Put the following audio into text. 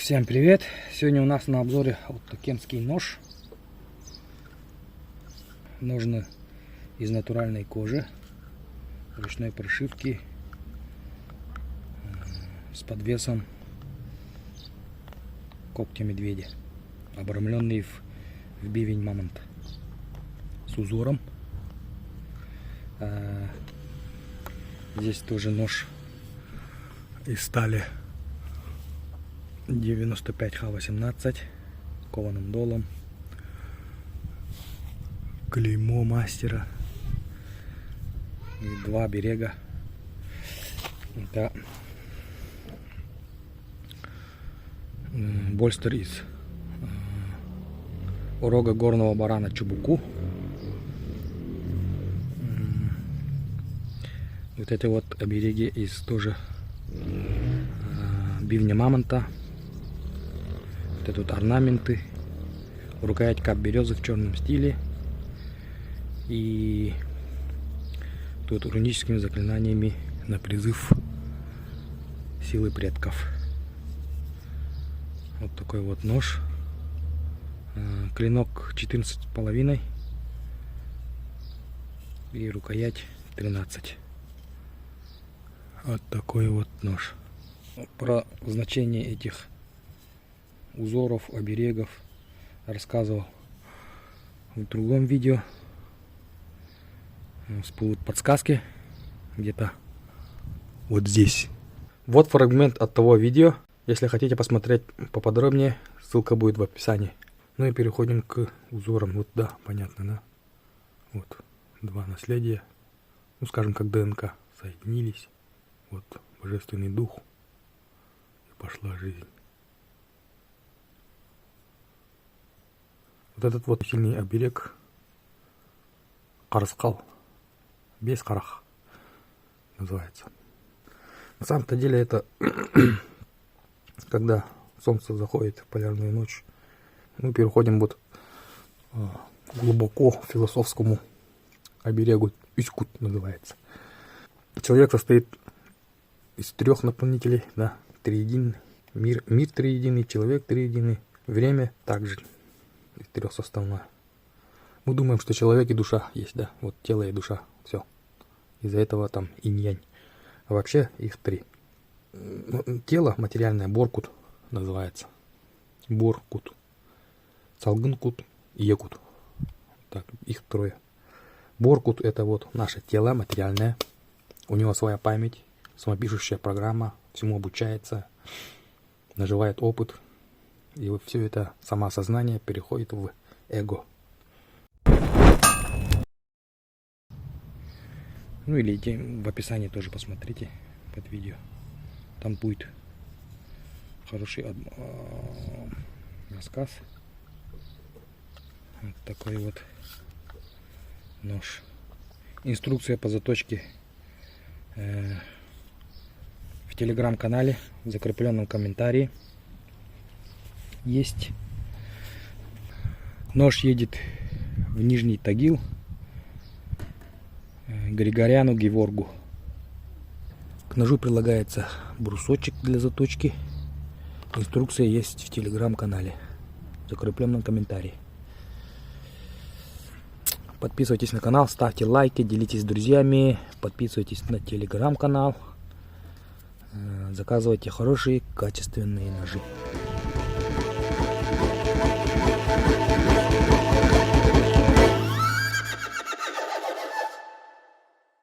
Всем привет! Сегодня у нас на обзоре Оттокемский нож. Ножны из натуральной кожи, ручной прошивки, с подвесом когтя медведя, обрамленный в бивень мамонта, с узором. Здесь тоже нож из стали 95Х18 кованым долом, клеймо мастера и два берега. Это больстер из рога горного барана Чубуку. Вот эти вот обереги из тоже бивня мамонта. Вот это вот орнаменты, рукоять кап березы в черном стиле и тут руническими заклинаниями на призыв силы предков. Вот такой вот нож, клинок 14,5 и рукоять 13. Вот такой вот нож. Про значение этих узоров, оберегов рассказывал в другом видео. Всплывут подсказки где-то вот здесь. Вот фрагмент от того видео. Если хотите посмотреть поподробнее, ссылка будет в описании. Ну и переходим к узорам. Вот, да, понятно, да? Вот два наследия, ну скажем, как ДНК соединились. Вот божественный дух, и пошла жизнь. Вот этот вот сильный оберег Караскал, без карах называется. На самом-то деле это когда солнце заходит в полярную ночь. Мы переходим вот глубоко философскому оберегу, Ичкут называется. Человек состоит из трех наполнителей, да, триединый, мир триединый, человек триединый, время также из трех составное. Мы думаем, что человек и душа есть, да, вот тело и душа, все. Из-за этого там инь-янь. А вообще их три. Тело материальное Боркут называется. Боркут, Салгынкут и Якут. Так, их трое. Боркут — это вот наше тело материальное. У него своя память, самопишущая программа, всему обучается, наживает опыт. И вот все это самоосознание переходит в эго. Ну или в описании тоже посмотрите под видео. Там будет хороший рассказ. Вот такой вот нож. Инструкция по заточке в телеграм-канале, в закрепленном комментарии есть. Нож едет в Нижний Тагил Григоряну Геворгу. К ножу прилагается брусочек для заточки. Инструкция есть в телеграм-канале, в закрепленном комментарии. Подписывайтесь на канал, ставьте лайки, делитесь с друзьями, подписывайтесь на телеграм-канал, заказывайте хорошие качественные ножи.